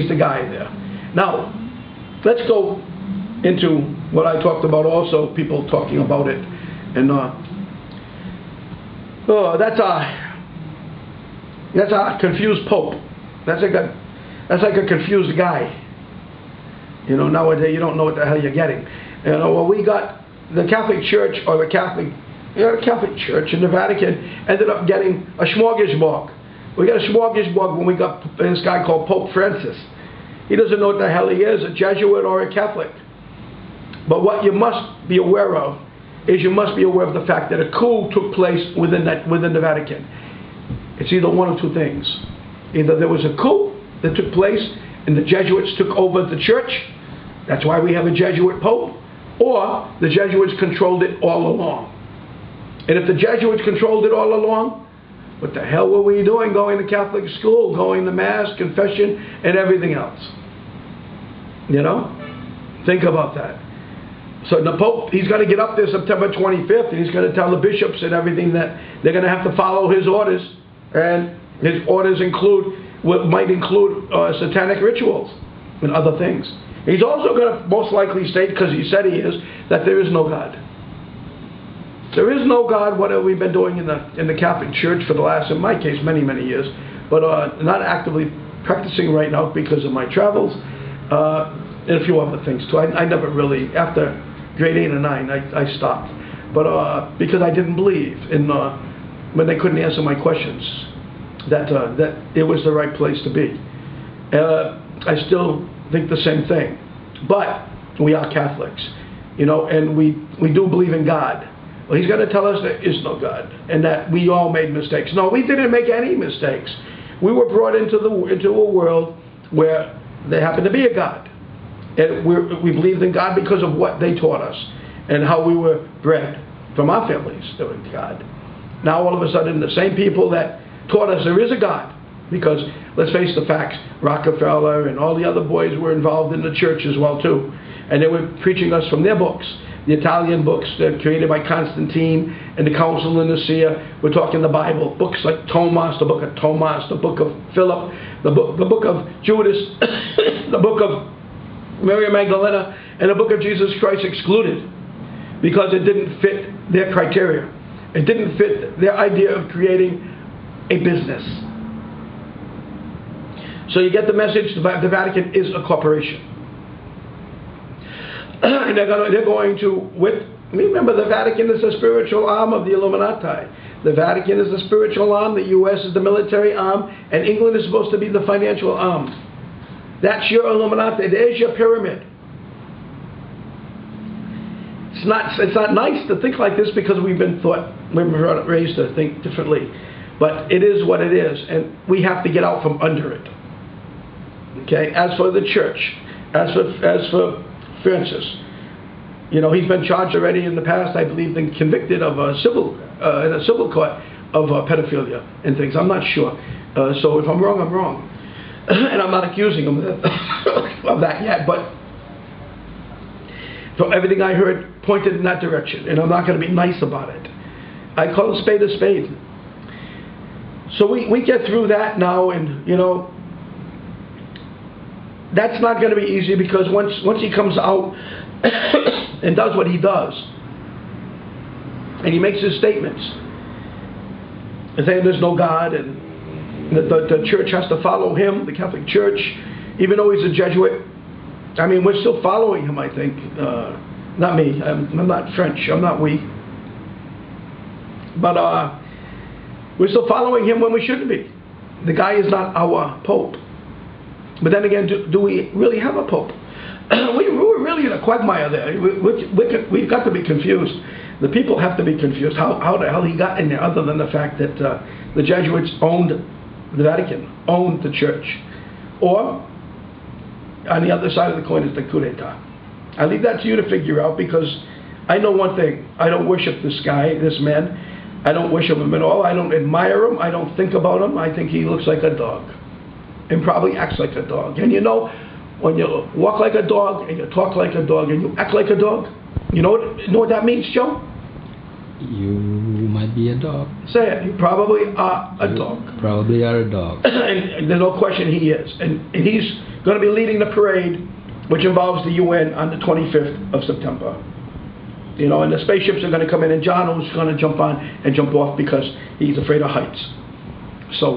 he's the guy there. Now, let's go into what I talked about also, people talking about it. And that's a confused pope. That's like a confused guy. You know, nowadays you don't know what the hell you're getting. You know, well, we got the Catholic Church, or the Catholic Church in the Vatican ended up getting a smorgasbord. We got a smorgasbord when we got this guy called Pope Francis. He doesn't know what the hell he is, a Jesuit or a Catholic. But what you must be aware of is you must be aware of the fact that a coup took place within the Vatican. It's either one of two things. Either there was a coup that took place and the Jesuits took over the church. That's why we have a Jesuit Pope. Or the Jesuits controlled it all along. And if the Jesuits controlled it all along, what the hell were we doing going to Catholic school, going to Mass, confession, and everything else? You know? Think about that. So the Pope, he's going to get up there September 25th, and he's going to tell the bishops and everything that they're going to have to follow his orders. And his orders might include satanic rituals and other things. He's also going to most likely state, because he said he is, that there is no God. There is no God. What have we been doing in the Catholic Church for the last, in my case, many, many years, but not actively practicing right now because of my travels and a few other things too. I never really, after grade 8 and 9, I stopped, but because I didn't believe in when they couldn't answer my questions that it was the right place to be. I still think the same thing, but we are Catholics, you know, and we do believe in God. Well, he's going to tell us there is no God and that we all made mistakes. No, we didn't make any mistakes. We were brought into a world where there happened to be a God, and we believed in God because of what they taught us and how we were bred from our families to God. Now all of a sudden the same people that taught us there is a God, because let's face the facts, Rockefeller and all the other boys were involved in the church as well too, and they were preaching us from their books, the Italian books that created by Constantine and the Council of Nicaea. We're talking the Bible, books like Thomas, the book of Thomas, the book of Philip, the book of Judas, the book of Mary Magdalena, and the book of Jesus Christ excluded because it didn't fit their criteria. It didn't fit their idea of creating a business. So you get the message, the Vatican is a corporation. And they're going to, remember the Vatican is the spiritual arm of the Illuminati. The Vatican is the spiritual arm, the U.S. is the military arm, and England is supposed to be the financial arm. That's your Illuminati. There's your pyramid. It's not nice to think like this because we've been raised to think differently. But it is what it is, and we have to get out from under it. Okay. As for the church, as for Francis, you know, he's been charged already in the past, I believe, and convicted of in a civil court of pedophilia and things. I'm not sure. So if I'm wrong, I'm wrong. And I'm not accusing him of that yet, but so everything I heard pointed in that direction, and I'm not going to be nice about it. I call a spade a spade. So we get through that now, and you know, that's not going to be easy, because once he comes out and does what he does, and he makes his statements and saying there's no God and the church has to follow him, the Catholic Church, even though he's a Jesuit. I mean, we're still following him, I think. Not me. I'm not French. I'm not we. But we're still following him when we shouldn't be. The guy is not our Pope. But then again, do we really have a Pope? We're really in a quagmire there. We've got to be confused. The people have to be confused how the hell he got in there, other than the fact that the Jesuits owned the Vatican, owned the church. Or, on the other side of the coin is the coup d'etat. I leave that to you to figure out, because I know one thing. I don't worship this guy, this man. I don't worship him at all. I don't admire him. I don't think about him. I think he looks like a dog and probably acts like a dog. And you know, when you walk like a dog and you talk like a dog and you act like a dog, you know what that means, Joe? You might be a dog. Say it. You probably are a dog. Probably are a dog. And there's no question he is. And he's going to be leading the parade, which involves the UN on the 25th of September. You know, and the spaceships are going to come in, and John is going to jump on and jump off because he's afraid of heights. So,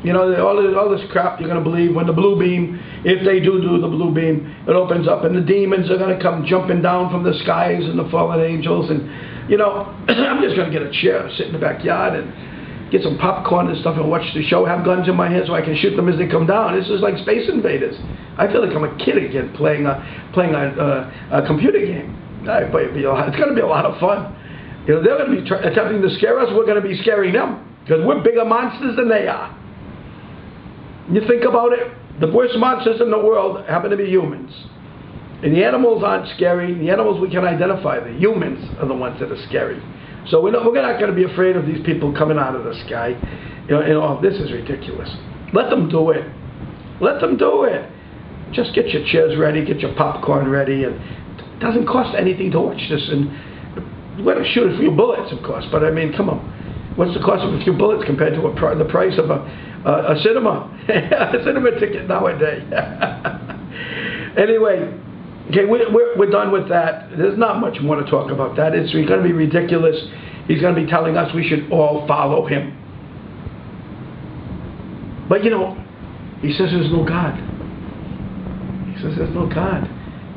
you know, all this crap you're going to believe when the blue beam, if they do the blue beam, it opens up and the demons are going to come jumping down from the skies and the fallen angels. And, you know, I'm just going to get a chair, sit in the backyard and get some popcorn and stuff and watch the show, have guns in my hand so I can shoot them as they come down. This is like Space Invaders. I feel like I'm a kid again playing a computer game. It's going to be a lot of fun. You know, they're going to be attempting to scare us. We're going to be scaring them because we're bigger monsters than they are. You think about it, the worst monsters in the world happen to be humans. And the animals aren't scary. The animals we can identify. The humans are the ones that are scary. So we're not going to be afraid of these people coming out of the sky. You know, this is ridiculous. Let them do it. Let them do it. Just get your chairs ready, get your popcorn ready, and it doesn't cost anything to watch this. And we're going to shoot a few bullets, of course, but I mean, come on. What's the cost of a few bullets compared to the price of a cinema? A cinema ticket nowadays. Anyway, okay, we're done with that. There's not much more to talk about that. It's going to be ridiculous. He's going to be telling us we should all follow him. But you know, he says there's no God. He says there's no God.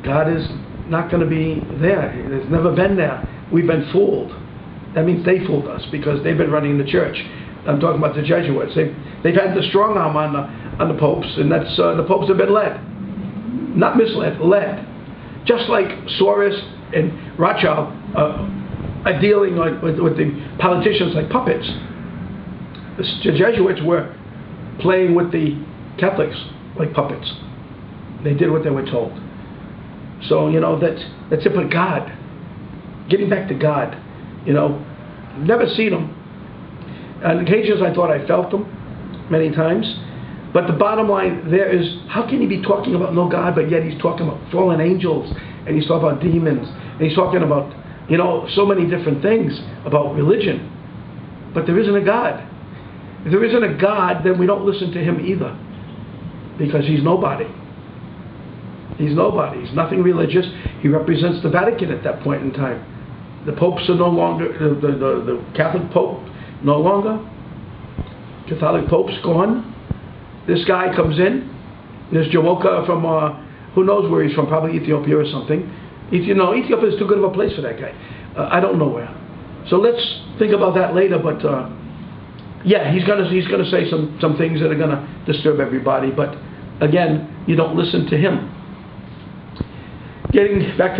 God is not going to be there. It's never been there. We've been fooled. That means they fooled us because they've been running the church. I'm talking about the Jesuits. They've had the strong arm on the popes, and that's the popes have been led, not misled, led. Just like Soros and Rothschild are dealing with the politicians like puppets. The Jesuits were playing with the Catholics like puppets. They did what they were told. So, you know, that's it. But God, getting back to God, you know, never seen him. On occasions I thought I felt him many times. But the bottom line there is, how can he be talking about no God, but yet he's talking about fallen angels, and he's talking about demons, and he's talking about, you know, so many different things about religion. But there isn't a God. If there isn't a God, then we don't listen to him either. Because he's nobody. He's nobody. He's nothing religious. He represents the Vatican at that point in time. The popes are no longer, the Catholic Pope no longer. Catholic Pope's gone. This guy comes in. There's Jawoka from, who knows where he's from, probably Ethiopia or something. Ethiopia is too good of a place for that guy. I don't know where. So let's think about that later, but yeah, he's gonna say some things that are gonna disturb everybody, but again, you don't listen to him. Getting back to